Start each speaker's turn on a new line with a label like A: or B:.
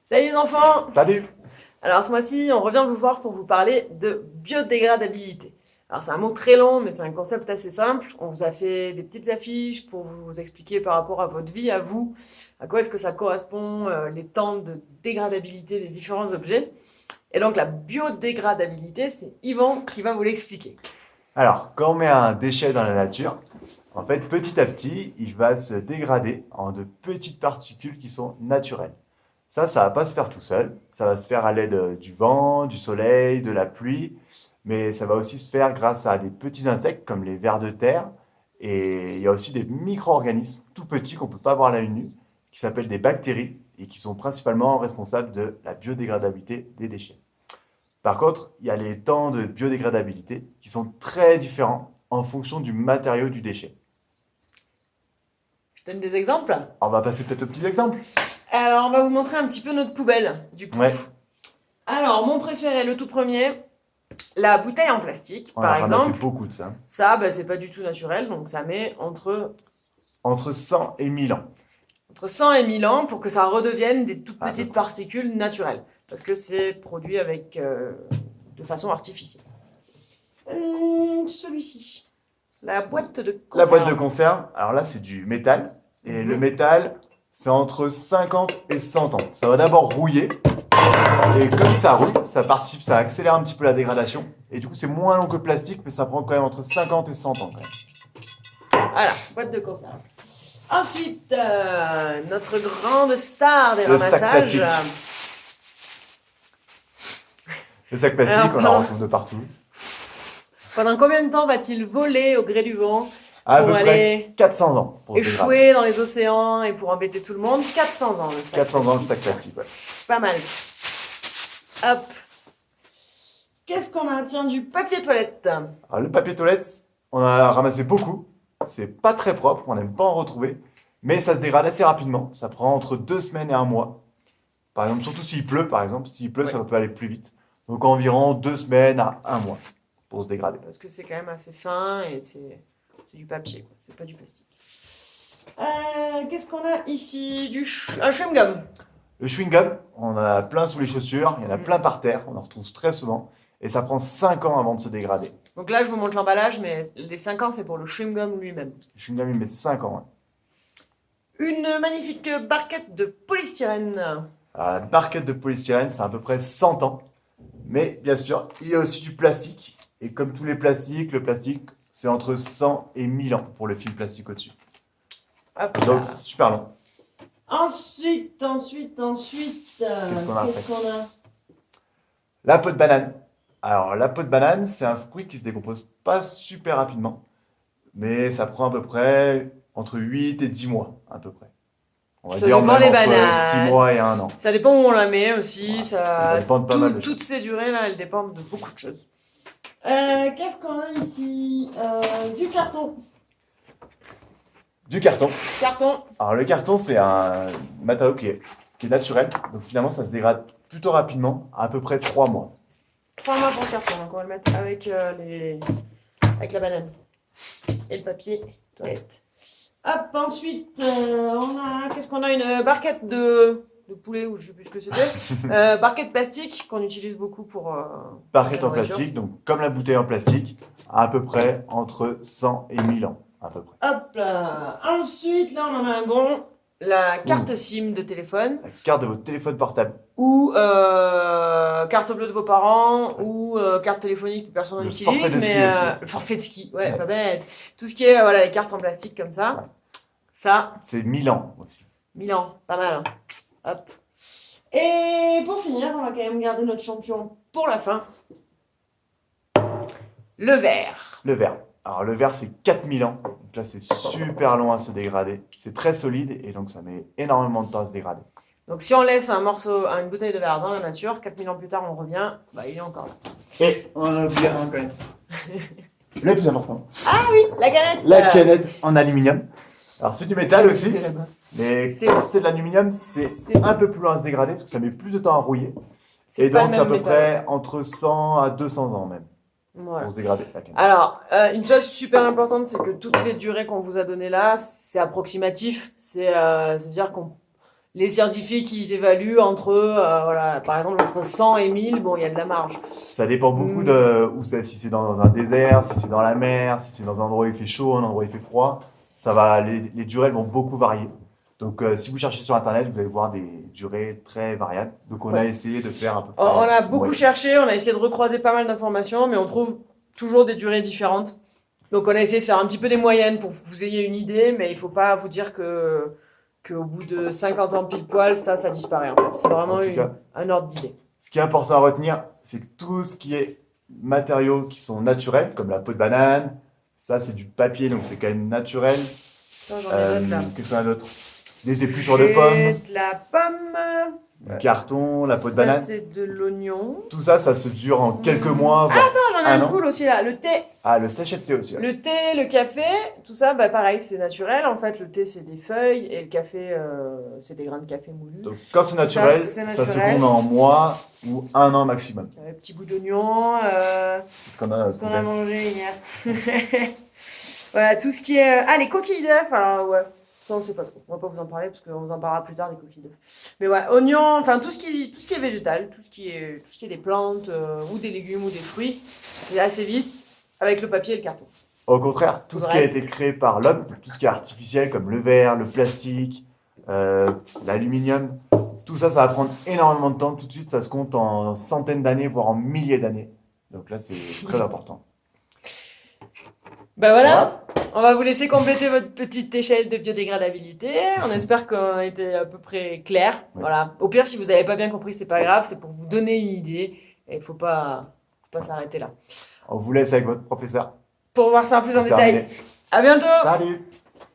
A: Salut les enfants!
B: Salut!
A: Alors ce mois-ci, on revient vous voir pour vous parler de biodégradabilité. Alors c'est un mot très long, mais c'est un concept assez simple. On vous a fait des petites affiches pour vous expliquer par rapport à votre vie, à vous, à quoi est-ce que ça correspond, les temps de dégradabilité des différents objets. Et donc la biodégradabilité, c'est Yvan qui va vous l'expliquer.
B: Alors, quand on met un déchet dans la nature, en fait, petit à petit, il va se dégrader en de petites particules qui sont naturelles. Ça va pas se faire tout seul. Ça va se faire à l'aide du vent, du soleil, de la pluie, mais ça va aussi se faire grâce à des petits insectes comme les vers de terre. Et il y a aussi des micro-organismes tout petits qu'on peut pas voir à l'œil nu, qui s'appellent des bactéries et qui sont principalement responsables de la biodégradabilité des déchets. Par contre, il y a les temps de biodégradabilité qui sont très différents en fonction du matériau du déchet.
A: Je donne des exemples.
B: On va passer peut-être aux petits exemples.
A: Alors on va vous montrer un petit peu notre poubelle, du coup.
B: Ouais,
A: Alors mon préféré, le tout premier, la bouteille en plastique,
B: on a
A: par
B: ramassé
A: exemple.
B: beaucoup de ça.
A: Ça, c'est pas du tout naturel, donc ça met
B: Entre 100 et 1000 ans.
A: entre 100 et 1000 ans pour que ça redevienne des toutes
B: À peu
A: petites
B: près.
A: particules naturelles. Parce que c'est produit de façon artificielle. Celui-ci, la boîte de
B: La
A: conserve.
B: boîte de conserve, alors là c'est du métal. Et le
A: Mhm.
B: métal, c'est entre 50 et 100 ans. Ça va d'abord rouiller. Et comme ça rouille, ça participe, ça accélère un petit peu la dégradation. Et du coup, c'est moins long que le plastique, mais ça prend quand même entre 50 et 100 ans quand même.
A: Voilà, boîte de conserve. Ensuite, notre grande star des
B: Le sac
A: ramassages.
B: plastique. Le sac plastique,
A: Alors,
B: on en retrouve de partout.
A: Pendant combien de temps va-t-il voler au gré du vent
B: À
A: pour
B: peu
A: aller
B: près 400 ans pour se dégrader.
A: échouer dans les océans et pour embêter tout le monde? 400 ans, le sac
B: 400 ans le
A: plastique.
B: sac plastique, ouais.
A: Pas mal. Hop. Qu'est-ce qu'on a? Tiens, du papier toilette.
B: Alors, le papier toilette, on en a ramassé beaucoup. C'est pas très propre, on n'aime pas en retrouver. Mais ça se dégrade assez rapidement. Ça prend entre 2 semaines et un mois. Par exemple, surtout s'il pleut, par exemple. S'il pleut,
A: Ouais.
B: ça peut aller plus vite. Donc environ 2 semaines à un mois pour se dégrader.
A: Parce que c'est quand même assez fin et c'est du papier, quoi. C'est pas du plastique. Qu'est-ce qu'on a ici? Un chewing-gum.
B: Le chewing-gum, on en a plein sous les chaussures, il y en a plein par terre, on en retrouve très souvent. Et ça prend 5 ans avant de se dégrader.
A: Donc là, je vous montre l'emballage, mais les 5 ans, c'est pour le chewing-gum lui-même.
B: Le chewing-gum, il met 5 ans.
A: Une magnifique barquette de polystyrène.
B: Alors, la barquette de polystyrène, c'est à peu près 100 ans. Mais bien sûr, il y a aussi du plastique. Et comme tous les plastiques, le plastique, c'est entre 100 et 1000 ans pour le film plastique au-dessus.
A: Hop là.
B: Donc, c'est super long.
A: Ensuite.
B: Qu'est-ce qu'on a
A: Qu'est-ce qu'on a?
B: La peau de banane. Alors, la peau de banane, c'est un fruit qui se décompose pas super rapidement. Mais ça prend à peu près entre 8 et 10 mois, à peu près. On va
A: Ça
B: dire
A: dépend
B: même
A: des
B: entre
A: bananes.
B: 6 mois et un an.
A: Ça dépend où on la met aussi.
B: Voilà.
A: Ça
B: Ça dépend de pas mal de choses.
A: Toutes ces durées-là, elles dépendent de beaucoup de choses. Qu'est-ce qu'on a ici? Du carton.
B: Du carton.
A: Carton.
B: Alors, le carton, c'est un matériau qui est naturel. Donc, finalement, ça se dégrade plutôt rapidement, à peu près 3 mois.
A: 3 mois pour le carton. Donc on va le mettre avec avec la banane et le papier toilette. Hop. Ensuite, qu'est-ce qu'on a? Une barquette de poulet ou je sais plus ce que c'était. Barquette plastique qu'on utilise beaucoup pour.
B: Barquette
A: la
B: en
A: nourriture.
B: plastique, donc comme la bouteille en plastique, à peu près entre 100 et 1000 ans, à peu près.
A: Hop là. Ensuite, là, on en a un bon. La carte SIM de téléphone
B: La carte de votre téléphone portable,
A: ou carte bleue de vos parents ou carte téléphonique que personne
B: Le
A: n'utilise,
B: forfait de ski
A: mais
B: aussi.
A: le forfait de ski, ouais,
B: Ouais.
A: pas bête. Tout ce qui est voilà les cartes en plastique comme ça,
B: Ouais.
A: ça,
B: c'est 1000 ans aussi.
A: 1000 ans, pas mal. Hein. Hop. Et pour finir, on va quand même garder notre champion pour la fin. Le verre.
B: Le verre. Alors, le verre, c'est 4000 ans. Donc là, c'est super long à se dégrader. C'est très solide et donc ça met énormément de temps à se dégrader.
A: Donc si on laisse une bouteille de verre dans la nature, 4000 ans plus tard on revient, il est encore là.
B: Et on en a oublié un quand même. Le plus important.
A: Ah oui, la canette.
B: La canette en aluminium. Alors, c'est du métal aussi.
A: C'est là-bas.
B: Mais
A: C'est-
B: quand c'est de l'aluminium, c'est
A: c'est-
B: un peu plus long à se dégrader parce que ça met plus de temps à rouiller.
A: C'est
B: Et
A: pas
B: donc,
A: le
B: c'est à
A: même
B: peu
A: métal.
B: près entre 100 à 200 ans même
A: Voilà.
B: pour se dégrader la canette.
A: Alors, une chose super importante, c'est que toutes les durées qu'on vous a données là, c'est approximatif. C'est-à-dire qu'on les scientifiques, ils évaluent entre, voilà, par exemple, entre 100 et 1000, bon, il y a de la marge.
B: Ça dépend beaucoup de où c'est, si c'est dans un désert, si c'est dans la mer, si c'est dans un endroit où il fait chaud, un endroit où il fait froid. Les durées elles vont beaucoup varier. Donc, si vous cherchez sur Internet, vous allez voir des durées très variables. Donc, on a
A: Ouais.
B: essayé de faire à peu
A: On
B: près
A: a
B: une
A: beaucoup
B: moyenne.
A: cherché, on a essayé de recroiser pas mal d'informations, mais on trouve toujours des durées différentes. Donc on a essayé de faire un petit peu des moyennes pour que vous ayez une idée, mais il faut pas vous dire qu'au bout de 50 ans pile poil, ça disparaît en fait. C'est
B: En
A: vraiment
B: tout cas,
A: un ordre d'idée.
B: ce qui est important à retenir, c'est que tout ce qui est matériaux qui sont naturels, comme la peau de banane, ça c'est du papier, donc c'est quand même naturel.
A: Attends, j'en ai d'autres là.
B: Qu'est-ce qu'on a d'autre? Des épluchures de
A: J'ai
B: pommes,
A: de la pomme.
B: du carton, la peau de
A: Ça
B: banane.
A: c'est de l'oignon.
B: Tout ça, ça se dure en quelques mois,
A: Ah,
B: voire
A: attends, j'en ai
B: un
A: un
B: an.
A: cool aussi là. Le thé.
B: Ah, le sachet de thé aussi. Ouais.
A: Le thé, le café, tout ça, bah pareil, c'est naturel. En fait, le thé c'est des feuilles et le café c'est des grains de café moulus.
B: Donc, quand c'est naturel,
A: c'est
B: ça se
A: naturel.
B: compte en mois ou un an maximum.
A: Petit bout d'oignon.
B: C'est ce qu'on a dans notre
A: Ce qu'on a
B: poubelle.
A: mangé hier. Voilà, tout ce qui est. Ah, les coquilles d'œufs, alors ouais. Ça, on sait pas trop. On va pas vous en parler parce qu'on vous en parlera plus tard des coquilles d'œufs. Mais ouais, oignons, enfin tout ce qui est végétal, tout ce qui est des plantes ou des légumes ou des fruits, c'est assez vite avec le papier et le carton.
B: Au contraire, tout
A: Tout
B: ce
A: le
B: qui a
A: reste.
B: été créé par l'homme, tout ce qui est artificiel, comme le verre, le plastique, l'aluminium, tout ça, ça va prendre énormément de temps. Tout de suite, ça se compte en centaines d'années, voire en milliers d'années. Donc là, c'est très important.
A: Bah voilà,
B: Voilà.
A: on va vous laisser compléter votre petite échelle de biodégradabilité. On espère qu'on a été à peu près clair.
B: Oui.
A: Voilà. Au pire, si vous n'avez pas bien compris, c'est pas grave, c'est pour vous donner une idée. Et il faut pas s'arrêter là.
B: On vous laisse avec votre professeur.
A: Pour voir ça en plus en
B: Pour
A: détail.
B: terminer.
A: À bientôt!
B: Salut!